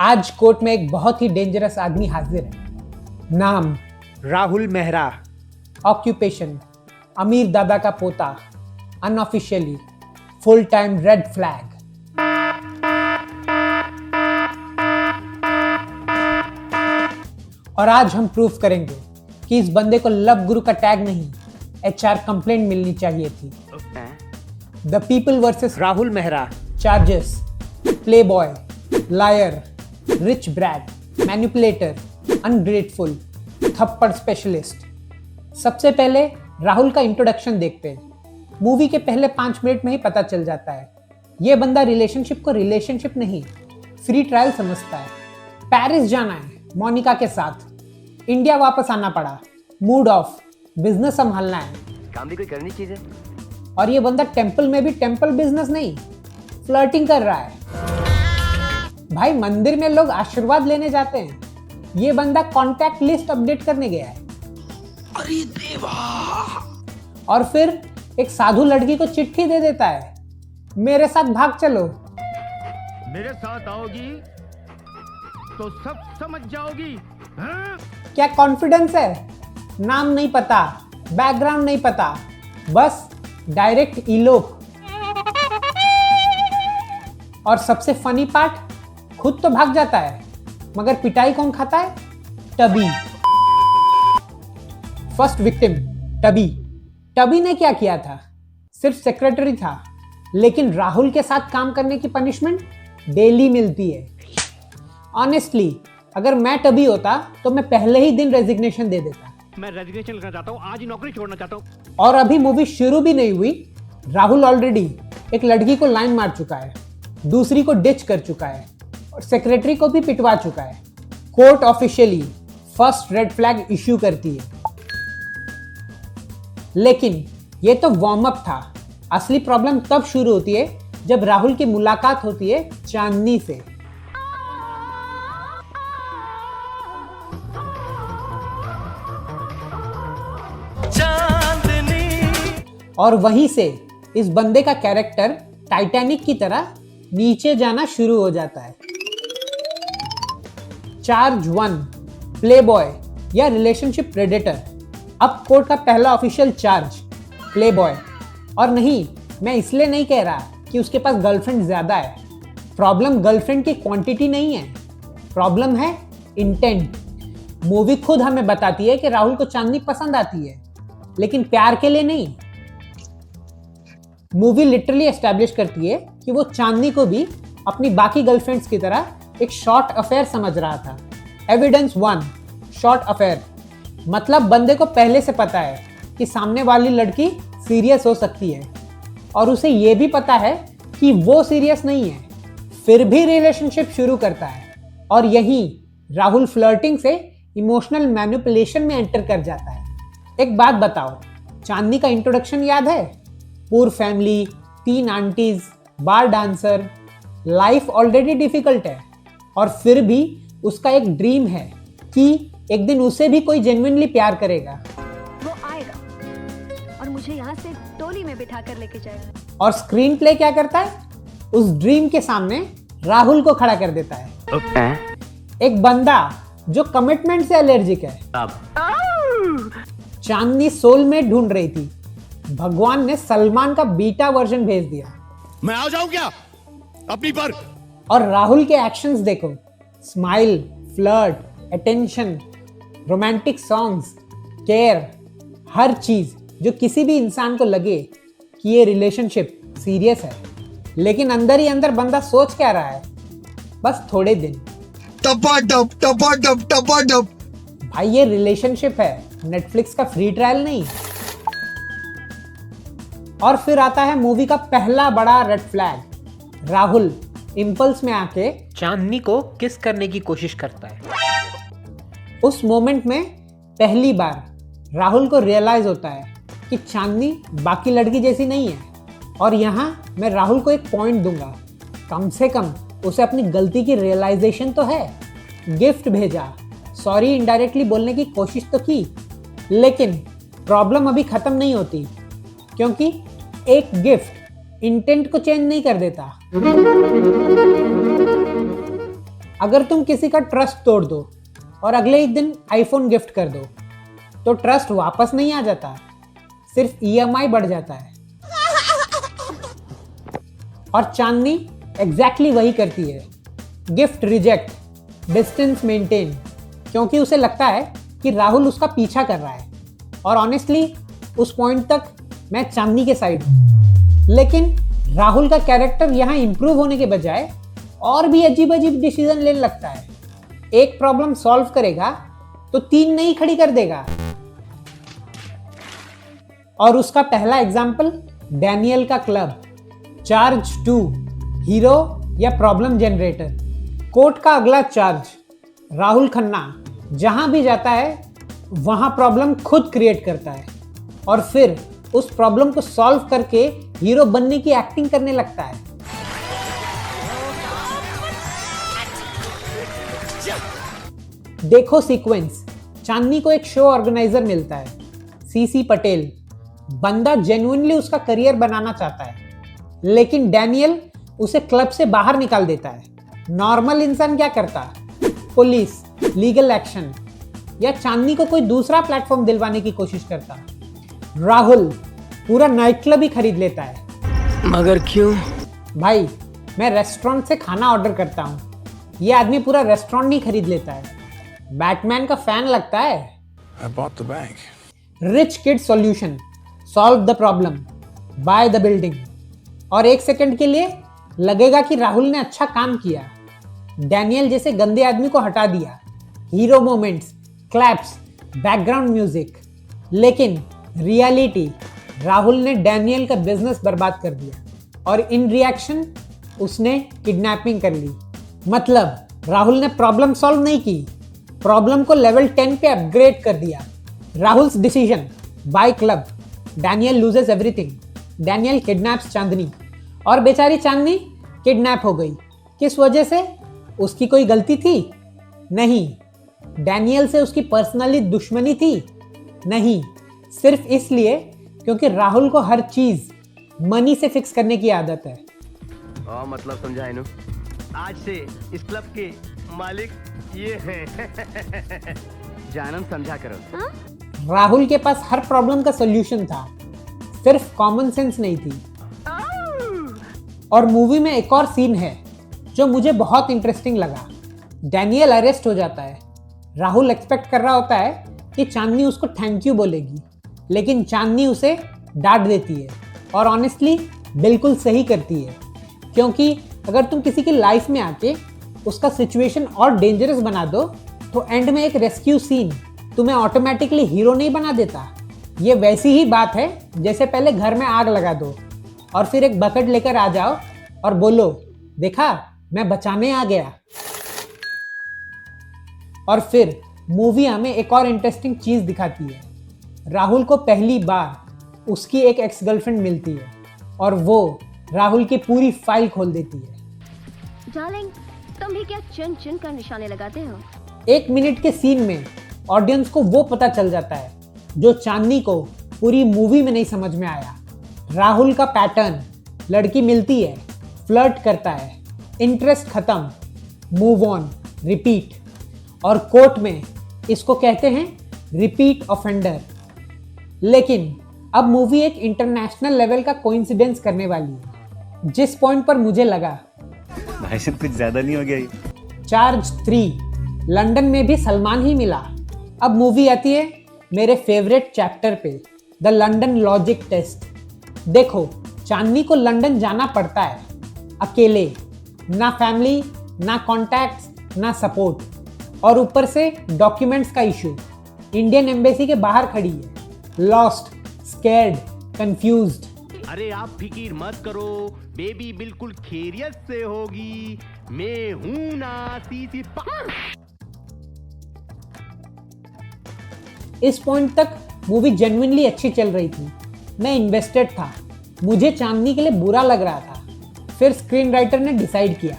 आज कोर्ट में एक बहुत ही डेंजरस आदमी हाजिर है। नाम राहुल मेहरा। ऑक्यूपेशन अमीर दादा का पोता। Unofficially full time red flag. और आज हम प्रूफ करेंगे कि इस बंदे को लव गुरु का टैग नहीं, एचआर कंप्लेंट मिलनी चाहिए थी। The people versus Rahul Mehra. Charges: playboy, liar, rich brat, manipulator, ungrateful, थप्पड़ स्पेशलिस्ट। सबसे पहले राहुल का इंट्रोडक्शन देखते हैं। मूवी के पहले 5 मिनट में ही पता चल जाता है ये बंदा रिलेशनशिप को रिलेशनशिप नहीं, फ्री ट्रायल समझता है। पेरिस जाना है मोनिका के साथ, इंडिया वापस आना पड़ा, मूड ऑफ, बिजनेस संभालना है। काम भी कोई करनी चीज है। और ये बंदा टेंपल में भी टेंपल बिजनेस नहीं, फ्लर्टिंग कर रहा है। भाई मंदिर में लोग आशीर्वाद लेने जाते हैं, ये बंदा कॉन्टैक्ट लिस्ट अपडेट करने गया है। अरे देवा। और फिर एक साधु लड़की को चिट्ठी दे देता है, मेरे साथ भाग चलो। मेरे साथ आओगी तो सब समझ जाओगी। हाँ? क्या कॉन्फिडेंस है? नाम नहीं पता, बैकग्राउंड नहीं पता, बस डायरेक्ट इलोप। और सबसे फनी पार्ट, खुद तो भाग जाता है मगर पिटाई कौन खाता है? Tabby. First victim tabby. Tabby ने क्या किया था? सिर्फ सेक्रेटरी था, लेकिन राहुल के साथ काम करने की पनिशमेंट डेली मिलती है। ऑनेस्टली अगर मैं टबी होता तो मैं पहले ही दिन रेजिग्नेशन दे देता। मैं रेजिग्नेशन करना चाहता हूँ, आज ही नौकरी छोड़ना चाहता हूँ। और अभी मूवी शुरू भी नहीं हुई, राहुल ऑलरेडी एक लड़की को लाइन मार चुका है, दूसरी को डिच कर चुका है और सेक्रेटरी को भी पिटवा चुका है। Court officially first red flag issue करती है। लेकिन ये तो वार्म अप था, असली प्रॉब्लम तब शुरू होती है जब राहुल की मुलाकात होती है चांदनी से। और वहीं से इस बंदे का कैरेक्टर टाइटैनिक की तरह नीचे जाना शुरू हो जाता है। चार्ज 1, प्ले बॉय या रिलेशनशिप प्रेडेटर। अब कोर्ट का पहला ऑफिशियल चार्ज, प्ले बॉय। और नहीं, मैं इसलिए नहीं कह रहा कि उसके पास गर्लफ्रेंड ज्यादा है। प्रॉब्लम गर्लफ्रेंड की क्वांटिटी नहीं है, प्रॉब्लम है इंटेंट। मूवी खुद हमें बताती है कि राहुल को चांदनी पसंद आती है, लेकिन प्यार के लिए नहीं। मूवी लिटरली एस्टैब्लिश करती है कि वो चांदनी को भी अपनी बाकी गर्लफ्रेंड्स की तरह एक शॉर्ट अफेयर समझ रहा था। Evidence 1, short affair. मतलब बंदे को पहले से पता है कि सामने वाली लड़की सीरियस हो सकती है और उसे ये भी पता है कि वो सीरियस नहीं है, फिर भी रिलेशनशिप शुरू करता है। और यहीं राहुल फ्लर्टिंग से इमोशनल मैनिपुलेशन में एंटर कर जाता है। एक बात बताओ, चांदनी का इंट्रोडक्शन याद है? पूर फैमिली, 3 आंटीज, बार डांसर, लाइफ ऑलरेडी डिफिकल्ट है और फिर भी उसका एक ड्रीम है कि एक दिन उसे भी कोई जेन्युइनली प्यार करेगा। वो आएगा और मुझे यहाँ से टोली में बिठा कर लेके जाएगा। और स्क्रीन प्ले क्या करता है? उस ड्रीम के सामने राहुल को खड़ा कर देता है। एक बंदा जो कमिटमेंट से एलर्जिक है। चांदनी सोलमेट ढूंढ रही थी, भगवान ने सलमान का बीटा वर्जन भेज दिया। मैं आ जाऊं क्या अपनी पर? और राहुल के एक्शंस देखो, smile, flirt, attention, romantic songs, care, हर चीज जो किसी भी इंसान को लगे कि ये रिलेशनशिप सीरियस है। लेकिन अंदर ही अंदर बंदा सोच क्या रहा है? बस थोड़े दिन। टपाटप टपाटप टपाटप। भाई ये रिलेशनशिप है, नेटफ्लिक्स का फ्री ट्रायल नहीं। और फिर आता है मूवी का पहला बड़ा रेड फ्लैग। राहुल इंपल्स में आके चांदनी को किस करने की कोशिश करता है। उस मोमेंट में पहली बार राहुल को रियलाइज होता है कि चांदनी बाकी लड़की जैसी नहीं है। और यहाँ मैं राहुल को एक पॉइंट दूंगा, कम से कम उसे अपनी गलती की रियलाइजेशन तो है। गिफ्ट भेजा, सॉरी इनडायरेक्टली बोलने की कोशिश तो की, लेकिन प्रॉब्लम अभी खत्म नहीं होती, क्योंकि एक गिफ्ट इंटेंट को चेंज नहीं कर देता। अगर तुम किसी का ट्रस्ट तोड़ दो और अगले ही दिन आईफोन गिफ्ट कर दो तो ट्रस्ट वापस नहीं आ जाता, सिर्फ ईएमआई बढ़ जाता है। और चांदनी एग्जैक्टली वही करती है, गिफ्ट रिजेक्ट, डिस्टेंस मेंटेन, क्योंकि उसे लगता है कि राहुल उसका पीछा कर रहा है। और ऑनेस्टली उस पॉइंट तक मैं चांदनी के साइड हूँ, लेकिन राहुल का कैरेक्टर यहाँ इंप्रूव होने के बजाय और भी अजीब अजीब डिसीजन लेने लगता है। एक प्रॉब्लम सॉल्व करेगा तो 3 नई खड़ी कर देगा। और उसका पहला एग्जाम्पल डैनियल का क्लब, चार्ज 2, हीरो या प्रॉब्लम जनरेटर। कोर्ट का अगला चार्ज, राहुल खन्ना जहां भी जाता है वहां प्रॉब्लम खुद क्रिएट करता है और फिर उस प्रॉब्लम को सॉल्व करके हीरो बनने की एक्टिंग करने लगता है। देखो सीक्वेंस, चांदनी को एक शो ऑर्गेनाइजर मिलता है, सीसी पटेल। बंदा जेन्युइनली उसका करियर बनाना चाहता है, लेकिन डैनियल उसे क्लब से बाहर निकाल देता है। नॉर्मल इंसान क्या करता? पुलिस, लीगल एक्शन या चांदनी को कोई दूसरा प्लेटफॉर्म दिलवाने की कोशिश करता। राहुल पूरा नाइट क्लब ही खरीद लेता है। मगर क्यों? भाई, मैं रेस्टोरेंट से खाना ऑर्डर करता हूँ, ये आदमी पूरा रेस्टोरेंट ही खरीद लेता है। बैटमैन का फैन लगता है। I bought the bank. Rich kid solution, solve the problem, by the building. और 1 सेकंड के लिए लगेगा कि राहुल ने अच्छा काम किया, डैनियल जैसे गंदे आदमी को हटा दिया। Hero moments, claps, background music. लेकिन रियलिटी, राहुल ने डैनियल का बिजनेस बर्बाद कर दिया और इन रिएक्शन उसने किडनैपिंग कर ली। मतलब राहुल ने प्रॉब्लम सॉल्व नहीं की, प्रॉब्लम को लेवल 10 पे अपग्रेड कर दिया। Rahul's decision, bye club, Daniel loses everything. Daniel kidnaps Chandni और बेचारी चांदनी किडनैप हो गई। किस वजह से? उसकी कोई गलती थी? नहीं। डैनियल से उसकी पर्सनली दुश्मनी थी? नहीं। सिर्फ इसलिए क्योंकि राहुल को हर चीज मनी से फिक्स करने की आदत है। मतलब समझा है नु? आज से इस क्लब के मालिक ये हैं। जानम समझा करो। राहुल के पास हर प्रॉब्लम का सॉल्यूशन था, सिर्फ कॉमन सेंस नहीं थी। और मूवी में एक और सीन है जो मुझे बहुत इंटरेस्टिंग लगा। डैनियल अरेस्ट हो जाता है। राहुल एक्सपेक्ट कर रहा होता है कि चांदनी उसको थैंक यू बोलेगी, लेकिन चांदनी उसे डांट देती है और ऑनेस्टली बिल्कुल सही करती है, क्योंकि अगर तुम किसी की लाइफ में आके उसका सिचुएशन और डेंजरस बना दो तो एंड में एक रेस्क्यू सीन तुम्हें ऑटोमेटिकली हीरो नहीं बना देता। ये वैसी ही बात है जैसे पहले घर में आग लगा दो और फिर एक बकेट लेकर आ जाओ और बोलो, देखा मैं बचाने आ गया। और फिर मूवी हमें एक और इंटरेस्टिंग चीज दिखाती है। राहुल को पहली बार उसकी एक एक्स गर्लफ्रेंड मिलती है और वो राहुल की पूरी फाइल खोल देती है। डार्लिंग, तुम भी क्या चुन चुन कर निशाने लगाते हो? 1 मिनट के सीन में ऑडियंस को वो पता चल जाता है जो चांदनी को पूरी मूवी में नहीं समझ में आया। राहुल का पैटर्न, लड़की मिलती है, फ्लर्ट करता है, इंटरेस्ट खत्म, मूव ऑन, रिपीट। और कोर्ट में इसको कहते हैं रिपीट ऑफेंडर। लेकिन अब मूवी एक इंटरनेशनल लेवल का कोइंसिडेंस करने वाली है, जिस पॉइंट पर मुझे लगा भाई साहब कुछ ज्यादा नहीं हो गया ये? चार्ज 3 लंदन में भी सलमान ही मिला। अब मूवी आती है मेरे फेवरेट चैप्टर पे, द लंदन लॉजिक टेस्ट। देखो, चांदनी को लंदन जाना पड़ता है अकेले, ना फैमिली, ना कॉन्टैक्ट्स, ना सपोर्ट, और ऊपर से डॉक्यूमेंट्स का इशू। इंडियन एम्बेसी के बाहर खड़ी है, लॉस्ट, स्कैर्ड, कंफ्यूज्ड। अरे आप फिकीर मत करो, बेबी बिल्कुल खैरियत से होगी। मैं हूं ना सीसी इस पॉइंट तक मूवी जेन्युइनली अच्छी चल रही थी, मैं इन्वेस्टेड था, मुझे चांदनी के लिए बुरा लग रहा था। फिर स्क्रीन राइटर ने डिसाइड किया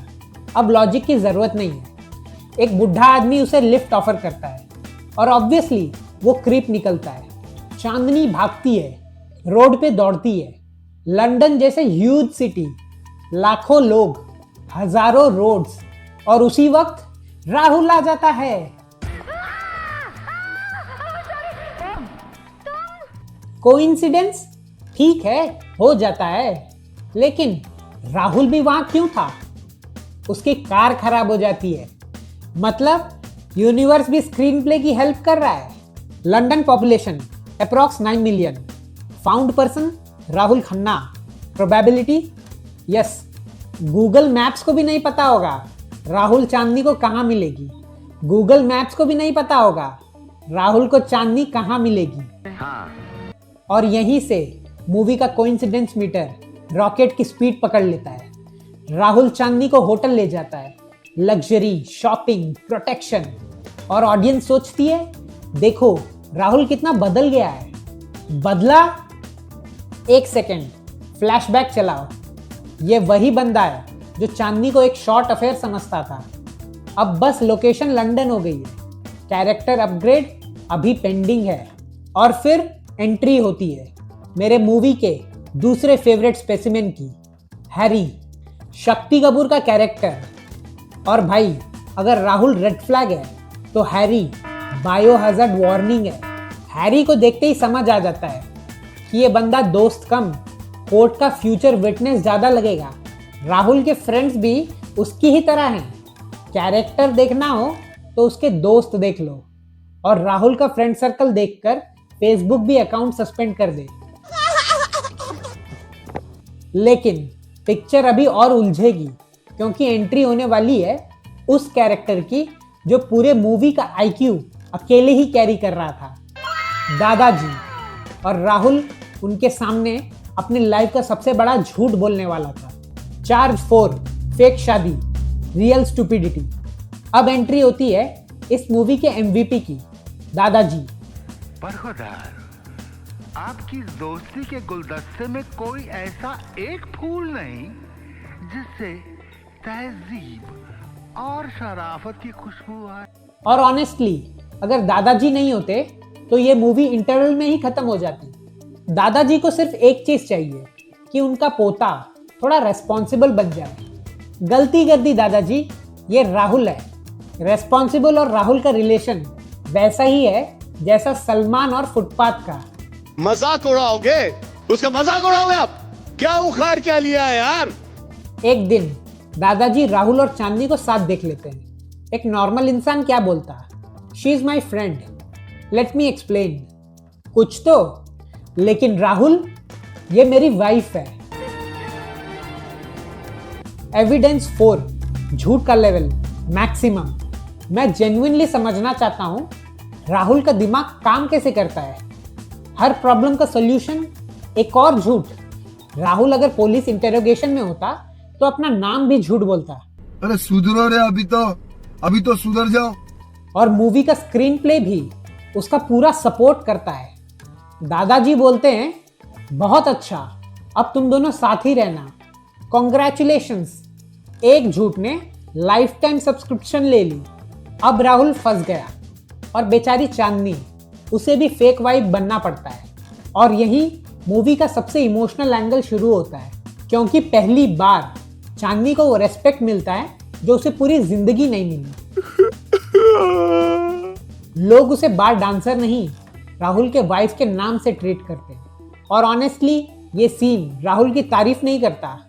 अब लॉजिक की जरूरत नहीं है। एक बुढ़ा आदमी उसे लिफ्ट ऑफर करता है और ऑब्वियसली वो क्रीप निकलता है। चांदनी भागती है, रोड पे दौड़ती है। लंदन जैसे ह्यूज सिटी, लाखों लोग, हजारों रोड्स, और उसी वक्त राहुल आ जाता है। कोइंसिडेंस? ठीक है, हो जाता है, लेकिन राहुल भी वहां क्यों था? उसकी कार खराब हो जाती है, मतलब यूनिवर्स भी स्क्रीन प्ले की हेल्प कर रहा है। London population approx 9 million. Found person Rahul Khanna. Probability yes. Google maps को भी नहीं पता होगा राहुल चांदनी को कहाँ मिलेगी। गूगल मैप्स को भी नहीं पता होगा राहुल को चांदनी कहाँ मिलेगी। हाँ। और यहीं से मूवी का कोइंसिडेंस मीटर रॉकेट की स्पीड पकड़ लेता है। राहुल चांदनी को होटल ले जाता है, लग्जरी, शॉपिंग, प्रोटेक्शन, और ऑडियंस सोचती है देखो राहुल कितना बदल गया है। बदला? एक सेकेंड, फ्लैशबैक चलाओ। ये वही बंदा है जो चांदनी को एक शॉर्ट अफेयर समझता था, अब बस लोकेशन लंदन हो गई है। कैरेक्टर अपग्रेड अभी पेंडिंग है। और फिर एंट्री होती है मेरे मूवी के दूसरे फेवरेट स्पेसिमेन की, हैरी, शक्ति कपूर का कैरेक्टर। और भाई अगर राहुल रेड फ्लैग है तो हैरी बायोहैज़र्ड वार्निंग है। हैरी को देखते ही समझ आ जाता है कि ये बंदा दोस्त कम कोर्ट का फ्यूचर विटनेस ज़्यादा लगेगा। राहुल के फ्रेंड्स भी उसकी ही तरह हैं। कैरेक्टर देखना हो तो उसके दोस्त देख लो, और राहुल का फ्रेंड सर्कल देखकर फेसबुक भी अकाउंट सस्पेंड कर दे। लेकिन पिक्चर अभी और उलझेगी, क्योंकि एंट्री होने वाली है उस कैरेक्टर की जो पूरे मूवी का आईक्यू अकेले ही कैरी कर रहा था, दादाजी। और राहुल उनके सामने अपनी लाइफ का सबसे बड़ा झूठ बोलने वाला था। चार्ज 4, फेक शादी, रियल स्टूपिडिटी। अब एंट्री होती है इस मूवी के एमवीपी की, दादाजी। बरखुरदार, आपकी दोस्ती के गुलदस्ते में कोई ऐसा एक फूल नहीं जिससे तहजीब और शराफत की खुशबू आए। और ऑनेस्टली अगर दादाजी नहीं होते तो ये मूवी इंटरवल में ही खत्म हो जाती। दादाजी को सिर्फ एक चीज चाहिए कि उनका पोता थोड़ा रेस्पॉन्सिबल बन जाए। गलती कर दी दादाजी, ये राहुल है। रेस्पॉन्सिबल और राहुल का रिलेशन वैसा ही है जैसा सलमान और फुटपाथ का। मजाक उड़ाओगे? उसका मजाक उड़ाओगे आप? क्या उखाड़ क्या लिया है यार? एक दिन दादाजी राहुल और चांदनी को साथ देख लेते हैं। एक नॉर्मल इंसान क्या बोलता? She is my friend, let me explain. कुछ तो, लेकिन राहुल, ये मेरी वाइफ है। एविडेंस 4, झूठ का लेवल मैक्सिमम। मैं जेन्युइनली समझना चाहता हूं राहुल का दिमाग काम कैसे करता है। हर प्रॉब्लम का सॉल्यूशन एक और झूठ। राहुल अगर पुलिस इंटेरोगेशन में होता तो अपना नाम भी झूठ बोलता। अरे सुधरो रे, अभी तो सुधर जाओ। और मूवी का स्क्रीन प्ले भी उसका पूरा सपोर्ट करता है। दादाजी बोलते हैं बहुत अच्छा, अब तुम दोनों साथ ही रहना, कॉन्ग्रेचुलेशंस। एक झूठ ने लाइफ टाइम सब्सक्रिप्शन ले ली। अब राहुल फंस गया, और बेचारी चांदनी, उसे भी फेक वाइफ बनना पड़ता है। और यही मूवी का सबसे इमोशनल एंगल शुरू होता है, क्योंकि पहली बार चांदनी को वो रेस्पेक्ट मिलता है जो उसे पूरी जिंदगी नहीं मिली। लोग उसे बार डांसर नहीं, राहुल के वाइफ के नाम से ट्रीट करते हैं। और ऑनेस्टली ये सीन राहुल की तारीफ नहीं करता,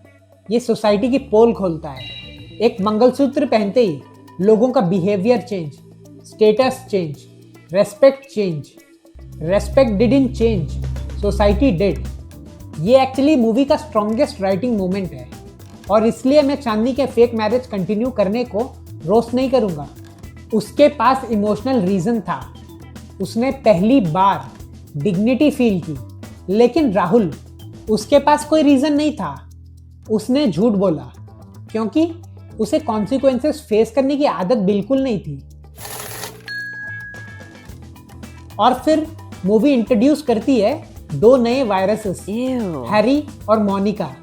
ये सोसाइटी की पोल खोलता है। एक मंगलसूत्र पहनते ही लोगों का behaviour change, status change, respect change. Respect didn't change, society did. ये एक्चुअली मूवी का स्ट्रॉन्गेस्ट राइटिंग मोमेंट है, और इसलिए मैं चांदनी के फेक मैरिज कंटिन्यू करने को रोस्ट नहीं करूंगा। उसके पास इमोशनल रीजन था, उसने पहली बार डिग्निटी फील की। लेकिन राहुल, उसके पास कोई रीजन नहीं था, उसने झूठ बोला क्योंकि उसे कॉन्सिक्वेंसेस फेस करने की आदत बिल्कुल नहीं थी। और फिर मूवी इंट्रोड्यूस करती है दो नए वायरसेस, हैरी और मोनिका।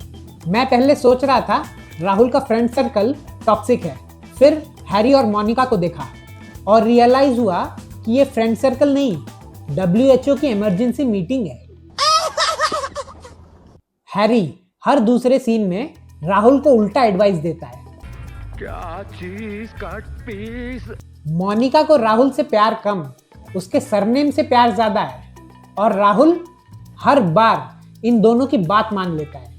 मैं पहले सोच रहा था राहुल का फ्रेंड सर्कल टॉक्सिक है, फिर हैरी और मोनिका को देखा और रियलाइज हुआ कि ये फ्रेंड सर्कल नहीं, WHO की इमरजेंसी मीटिंग है। हैरी हर दूसरे सीन में राहुल को उल्टा एडवाइस देता है। क्या चीज कट पीस। मोनिका को राहुल से प्यार कम, उसके सरनेम से प्यार ज्यादा है और राहुल हर बार इन दोनों की बात मान लेता है।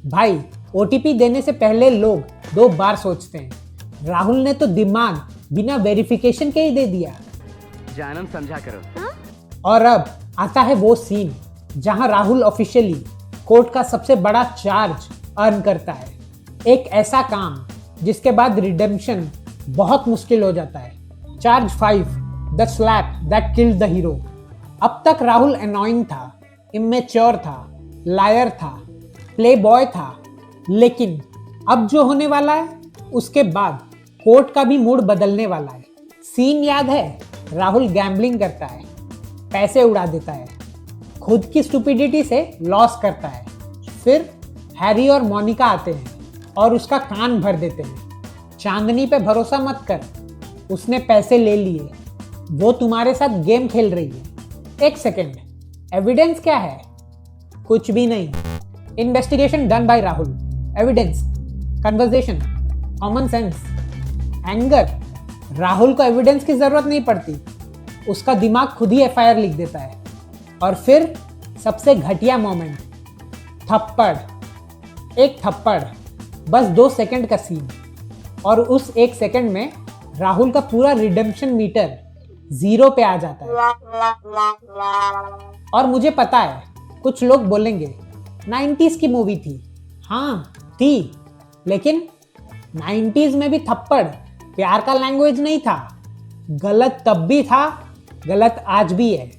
भाई, ओटीपी देने से पहले लोग 2 बार सोचते हैं। राहुल ने तो दिमाग बिना वेरिफिकेशन के ही दे दिया। जानम समझा करो। और अब आता है वो सीन जहां राहुल ऑफिशियली कोर्ट का सबसे बड़ा चार्ज अर्न करता है। एक ऐसा काम जिसके बाद रिडेम्पशन बहुत मुश्किल हो जाता है। Charge 5, the slap that killed the hero. अब तक राहुल एनोइंग था, इमेच्योर था, लायर था, प्ले बॉय था, लेकिन अब जो होने वाला है उसके बाद कोर्ट का भी मूड बदलने वाला है। सीन याद है? राहुल गैम्बलिंग करता है, पैसे उड़ा देता है, खुद की स्टुपिडिटी से लॉस करता है। फिर हैरी और मोनिका आते हैं और उसका कान भर देते हैं। चांदनी पे भरोसा मत कर, उसने पैसे ले लिए, वो तुम्हारे साथ गेम खेल रही है। एक सेकेंड, एविडेंस क्या है? कुछ भी नहीं। Investigation done by Rahul, evidence, conversation, common sense, anger. Rahul को एविडेंस की जरूरत नहीं पड़ती, उसका दिमाग खुद ही एफआईआर लिख देता है। और फिर सबसे घटिया मोमेंट, थप्पड़। एक थप्पड़, बस 2 सेकंड का सीन, और उस 1 सेकंड में राहुल का पूरा रिडेम्पशन मीटर 0 पे आ जाता है। और मुझे पता है कुछ लोग बोलेंगे 90s की मूवी थी। हाँ थी, लेकिन 90s में भी थप्पड़ प्यार का लैंग्वेज नहीं था। गलत तब भी था, गलत आज भी है।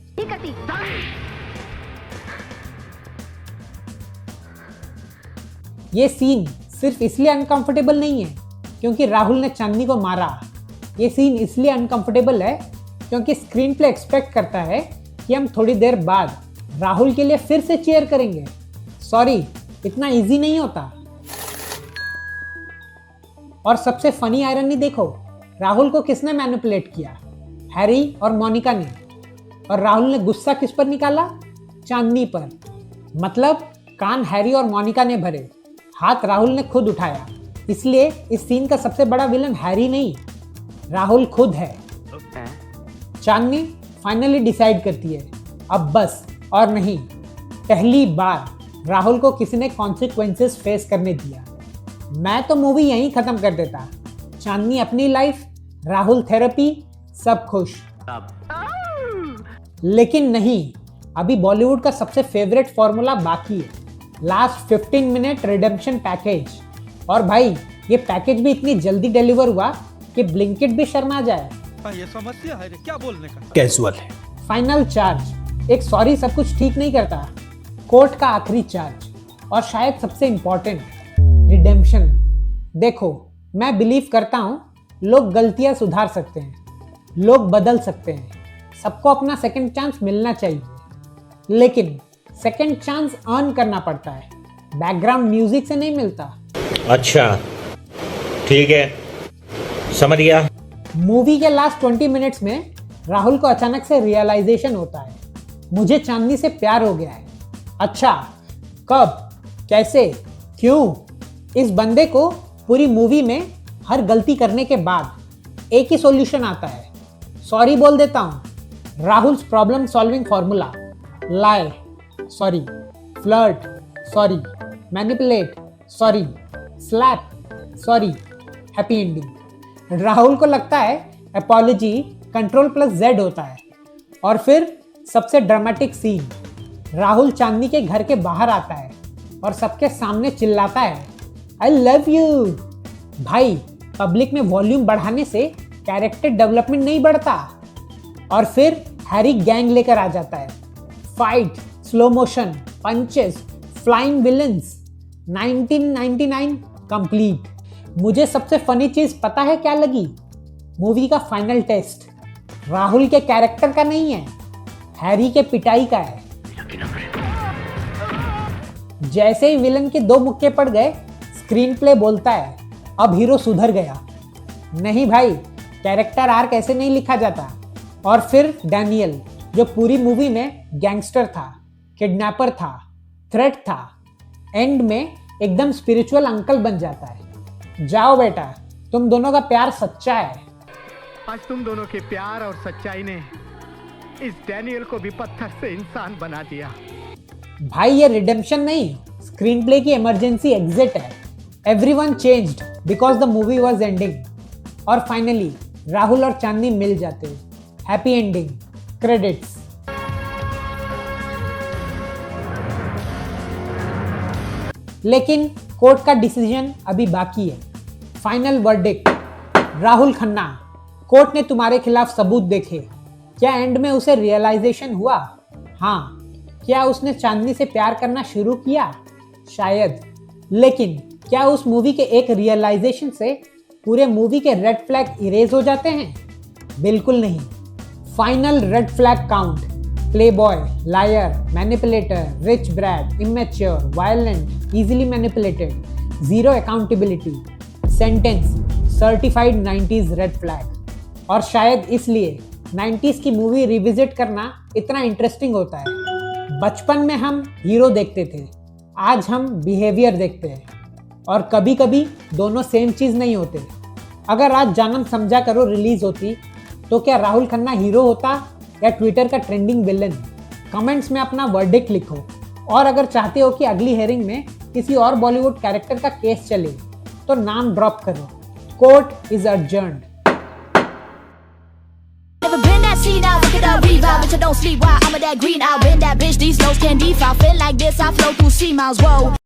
ये सीन सिर्फ इसलिए अनकंफर्टेबल नहीं है क्योंकि राहुल ने चांदनी को मारा। ये सीन इसलिए अनकंफर्टेबल है क्योंकि स्क्रीन प्ले एक्सपेक्ट करता है कि हम थोड़ी देर बाद राहुल के लिए फिर से चीयर करेंगे। सॉरी, इतना इजी नहीं होता। और सबसे फनी आयरनी देखो, राहुल को किसने मैनिपुलेट किया? हैरी और मोनिका ने। और राहुल ने गुस्सा किस पर निकाला? चांदनी पर। मतलब कान हैरी और मोनिका ने भरे, हाथ राहुल ने खुद उठाया। इसलिए इस सीन का सबसे बड़ा विलन हैरी नहीं, राहुल खुद है। चांदनी फाइनली डिसाइड करती है, अब बस और नहीं। पहली बार राहुल को किसी ने कॉन्सिक्वेंसेस फेस करने दिया। मैं तो मूवी यहीं खत्म कर देता। चांदनी अपनी लाइफ, राहुल थेरेपी, सब खुश। लेकिन नहीं, अभी बॉलीवुड का सबसे फेवरेट फॉर्मूला बाकी है, लास्ट 15 मिनट रिडेम्पशन पैकेज। और भाई, ये पैकेज भी इतनी जल्दी डिलीवर हुआ कि ब्लिंकिट भी शर्मा जाए। ये समस्या है, क्या बोलने का। कैजुअल है। फाइनल चार्ज, एक सॉरी सब कुछ ठीक नहीं करता। कोर्ट का आखिरी चार्ज, और शायद सबसे इंपॉर्टेंट, रिडेम्पशन। देखो, मैं बिलीव करता हूँ लोग गलतियाँ सुधार सकते हैं, लोग बदल सकते हैं, सबको अपना सेकंड चांस मिलना चाहिए। लेकिन सेकंड चांस अर्न करना पड़ता है, बैकग्राउंड म्यूजिक से नहीं मिलता। अच्छा, ठीक है, समझ गया। मूवी के लास्ट 20 मिनट्स में राहुल को अचानक से रियलाइजेशन होता है, मुझे चांदनी से प्यार हो गया है। अच्छा, कब, कैसे, क्यों? इस बंदे को पूरी मूवी में हर गलती करने के बाद एक ही सॉल्यूशन आता है, सॉरी बोल देता हूँ। Rahul's problem solving formula, lie sorry, flirt sorry, manipulate sorry, slap sorry, happy ending. Rahul को लगता है अपॉलॉजी Ctrl+Z होता है। और फिर सबसे ड्रामेटिक सीन, राहुल चांदनी के घर के बाहर आता है और सबके सामने चिल्लाता है, आई लव यू। भाई, पब्लिक में वॉल्यूम बढ़ाने से कैरेक्टर डेवलपमेंट नहीं बढ़ता। और फिर हैरी गैंग लेकर आ जाता है, fight, slow motion, punches, flying villains, 1999 complete. मुझे सबसे फनी चीज पता है क्या लगी? मूवी का फाइनल टेस्ट राहुल के कैरेक्टर का नहीं है, हैरी के पिटाई का है। जैसे ही विलन के 2 मुक्के पड़ गए, स्क्रीन प्ले बोलता है, अब हीरो सुधर गया। नहीं भाई, कैरेक्टर आर्क ऐसे नहीं लिखा जाता। और फिर डैनियल, जो पूरी मूवी में गैंगस्टर था, किडनैपर था, थ्रेट था, एंड में एकदम स्पिरिचुअल अंकल बन जाता है। जाओ बेटा, तुम दोनों का प्यार सच्चा है। आज तुम दोनों के प्यार और सच्चाई ने इस डैनियल को भी पत्थर से इंसान बना दिया। भाई ये रिडेम्पशन नहीं, स्क्रीन प्ले की इमरजेंसी एग्जिट है। Everyone changed because the movie was ending. और फाइनली राहुल और चांदनी मिल जाते हैं। Happy ending, credits. लेकिन कोर्ट का डिसीजन अभी बाकी है। Final verdict, Rahul Khanna, court ने तुम्हारे खिलाफ सबूत देखे। क्या एंड में उसे रियलाइजेशन हुआ? हाँ। क्या उसने चांदनी से प्यार करना शुरू किया? शायद। लेकिन क्या उस मूवी के एक रियलाइजेशन से पूरे मूवी के रेड फ्लैग इरेज हो जाते हैं? बिल्कुल नहीं। Final red flag count: playboy, liar, manipulator, rich brat, immature, violent, easily manipulated, zero accountability, sentence, certified 90s red flag. और शायद इसलिए 90s की मूवी रिविजिट करना इतना इंटरेस्टिंग होता है। बचपन में हम हीरो देखते थे, आज हम बिहेवियर देखते हैं। और कभी कभी दोनों सेम चीज़ नहीं होते। अगर आज जानम समझा करो रिलीज होती तो क्या राहुल खन्ना हीरो होता या ट्विटर का ट्रेंडिंग विलन? कमेंट्स में अपना वर्डिक्ट लिखो। और अगर चाहते हो कि अगली हेयरिंग में किसी और बॉलीवुड कैरेक्टर का केस चले तो नाम ड्रॉप करो। Court is adjourned. Never been that seen out, look at the revive, but you don't sleep while I'm with that green. I'll bend that bitch, these lows can defile. Feel like this, I flow through sea miles, whoa.